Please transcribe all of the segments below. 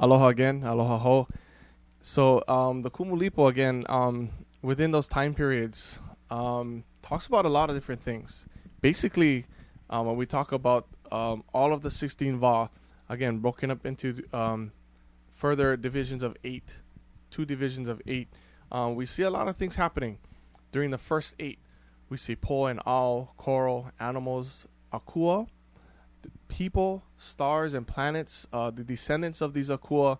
Aloha again, aloha ho. So the Kumulipo again, within those time periods, talks about a lot of different things. Basically, when we talk about all of the 16 Va, again broken up into further divisions of eight, two divisions of eight, we see a lot of things happening during the first eight. We see po and ao, coral, animals, akua, people, stars, and planets, the descendants of these akua,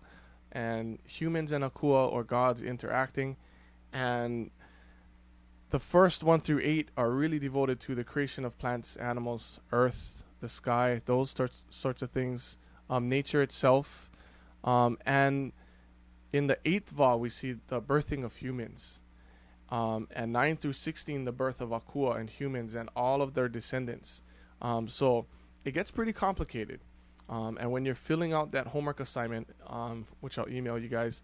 and humans and akua or gods interacting. And the first 1 through 8 are really devoted to the creation of plants, animals, earth, the sky, those sorts of things, nature itself. And in the eighth Va, we see the birthing of humans. And 9 through 16, the birth of akua and humans and all of their descendants. So it gets pretty complicated. And when you're filling out that homework assignment, which I'll email you guys,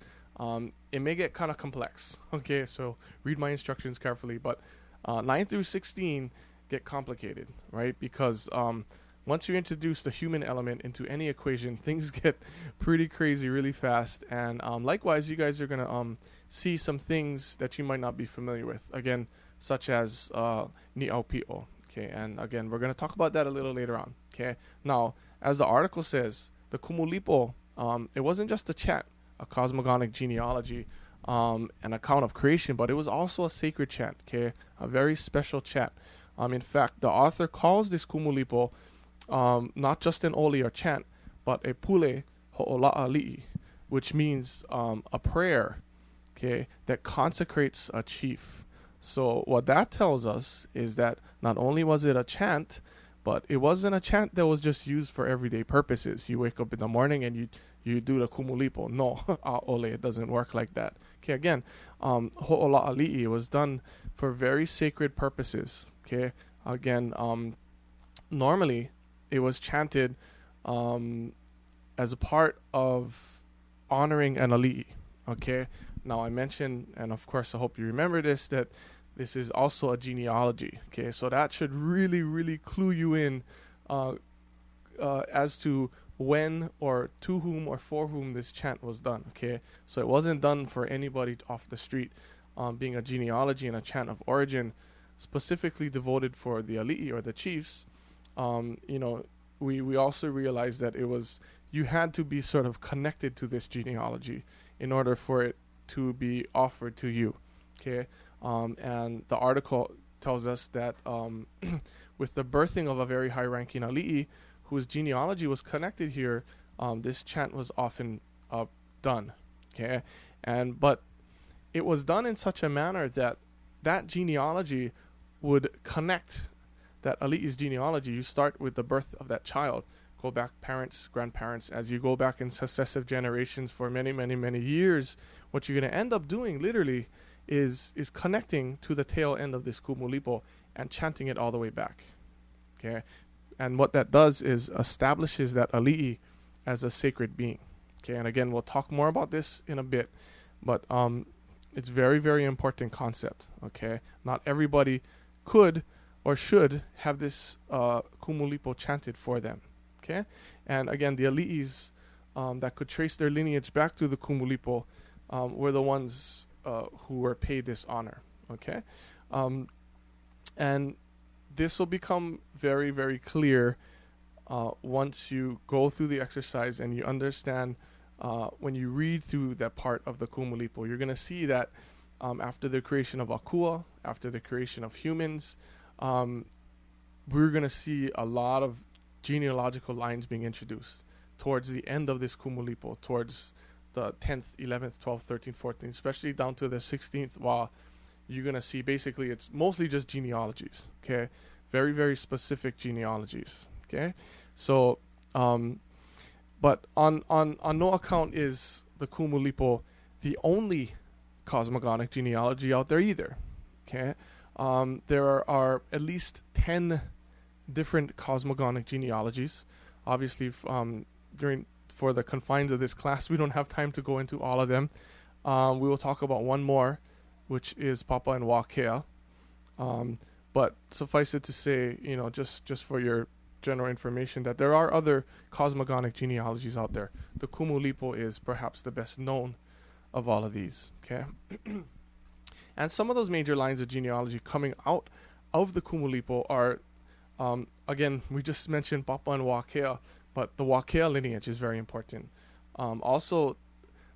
it may get kind of complex. Okay, so read my instructions carefully. But 9 through 16 get complicated, right? Because once you introduce the human element into any equation, things get pretty crazy really fast. And likewise, you guys are going to see some things that you might not be familiar with. Again, such as ni'aupio. Okay, and again, we're going to talk about that a little later on. Okay, now, as the article says, the Kumulipo, it wasn't just a chant, a cosmogonic genealogy, an account of creation, but it was also a sacred chant, okay, a very special chant. In fact, the author calls this Kumulipo not just an oli or chant, but a pule ho'ola'ali'i, which means a prayer, okay, that consecrates a chief. So what that tells us is that not only was it a chant, but it wasn't a chant that was just used for everyday purposes. You wake up in the morning and you do the kumulipo. No, ole, it doesn't work like that. Okay, again, ho'ola'ali'i was done for very sacred purposes. Okay, again, normally it was chanted as a part of honoring an ali'i. Okay, now I mentioned, and of course I hope you remember this, that this is also a genealogy. Okay, so that should really, really clue you in as to when or to whom or for whom this chant was done. Okay, so it wasn't done for anybody off the street. Being a genealogy and a chant of origin, specifically devoted for the ali'i or the chiefs, we also realized that you had to be sort of connected to this genealogy in order for it to be offered to you. Okay. And the article tells us that with the birthing of a very high-ranking ali'i, whose genealogy was connected here, this chant was often done. Okay, but it was done in such a manner that that genealogy would connect that ali'i's genealogy. You start with the birth of that child, go back parents, grandparents, as you go back in successive generations for many, many, many years. What you're going to end up doing, literally, is connecting to the tail end of this kumulipo and chanting it all the way back. Okay, and what that does is establishes that ali'i as a sacred being. Okay, and again, we'll talk more about this in a bit, but it's very, very important concept. Okay, not everybody could or should have this kumulipo chanted for them. Okay, and again, the ali'is that could trace their lineage back to the kumulipo were the ones who were paid this honor. Okay, and this will become very, very clear once you go through the exercise and you understand when you read through that part of the kumulipo. You're going to see that after the creation of akua, after the creation of humans, we're going to see a lot of genealogical lines being introduced towards the end of this kumulipo, towards the 10th, 11th, 12th, 13th, 14th, especially down to the 16th Va. You're going to see basically it's mostly just genealogies. Okay, very, very specific genealogies. Okay, so but on no account is the kumulipo the only cosmogonic genealogy out there either. Okay, there are at least 10 different cosmogonic genealogies. Obviously, for the confines of this class, we don't have time to go into all of them. We will talk about one more, which is Papa and Wakea. But suffice it to say, just for your general information that there are other cosmogonic genealogies out there. The Kumulipo is perhaps the best known of all of these. Okay, and some of those major lines of genealogy coming out of the Kumulipo are, again, we just mentioned Papa and Wakea, but the Wakea lineage is very important. Also,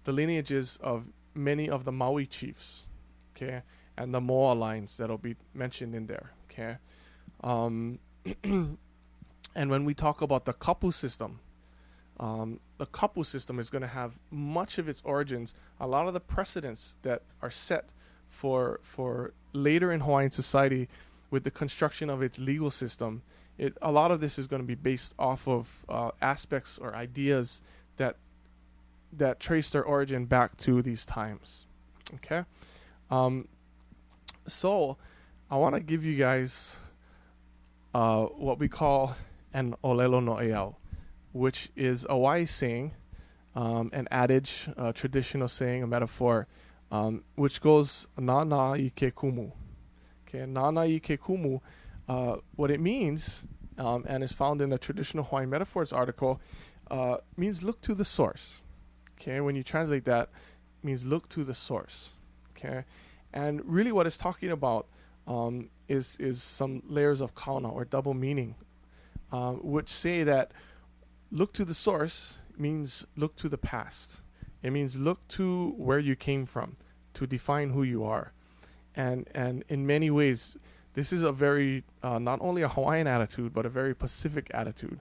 the lineages of many of the Maui chiefs, okay, and the Moa lines that'll be mentioned in there, okay. And when we talk about the Kapu system is going to have much of its origins, a lot of the precedents that are set for later in Hawaiian society with the construction of its legal system. A lot of this is going to be based off of aspects or ideas that trace their origin back to these times. Okay, so I want to give you guys what we call an olelo no eau, which is a wise saying, an adage, a traditional saying, a metaphor, which goes na na ike kumu. Okay, na na ike kumu. What it means, and is found in the traditional Hawaiian metaphors article, means look to the source. Okay, when you translate that, it means look to the source. Okay, and really what it's talking about is some layers of kauna or double meaning, which say that look to the source means look to the past. It means look to where you came from to define who you are. And in many ways, this is a very, not only a Hawaiian attitude, but a very Pacific attitude,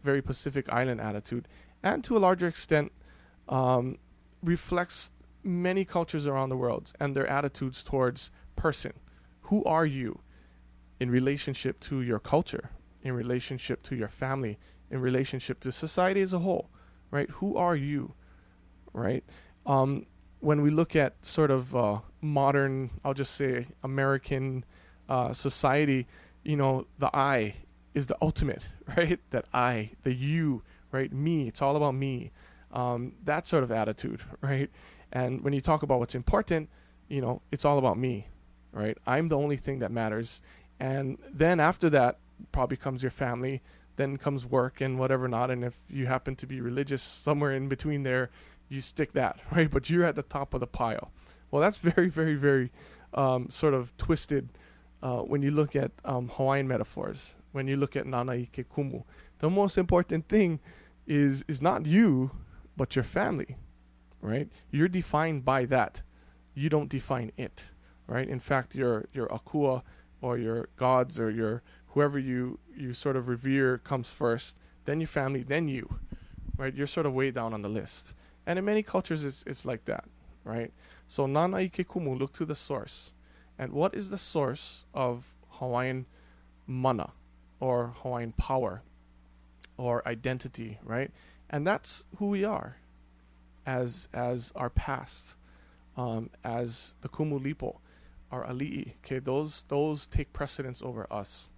very Pacific Island attitude, and to a larger extent, reflects many cultures around the world and their attitudes towards person. Who are you in relationship to your culture, in relationship to your family, in relationship to society as a whole, right? Who are you, right? When we look at sort of modern, I'll just say American society, the I is the ultimate, right? That I, the you, right? Me, it's all about me. That sort of attitude, right? And when you talk about what's important, it's all about me, right? I'm the only thing that matters. And then after that probably comes your family, then comes work and whatever not. And if you happen to be religious, somewhere in between there, you stick that, right? But you're at the top of the pile. Well, that's very, very, very sort of twisted when you look at Hawaiian metaphors. When you look at Nana Ike Kumu, the most important thing is not you, but your family, right? You're defined by that. You don't define it, right? In fact, your akua or your gods or your whoever you sort of revere comes first, then your family, then you, right? You're sort of way down on the list. And in many cultures, it's like that, right? So Nana Ike Kumu, look to the source. And what is the source of Hawaiian mana or Hawaiian power or identity, right? And that's who we are as our past, as the Kumulipo, our ali'i. Okay, those take precedence over us.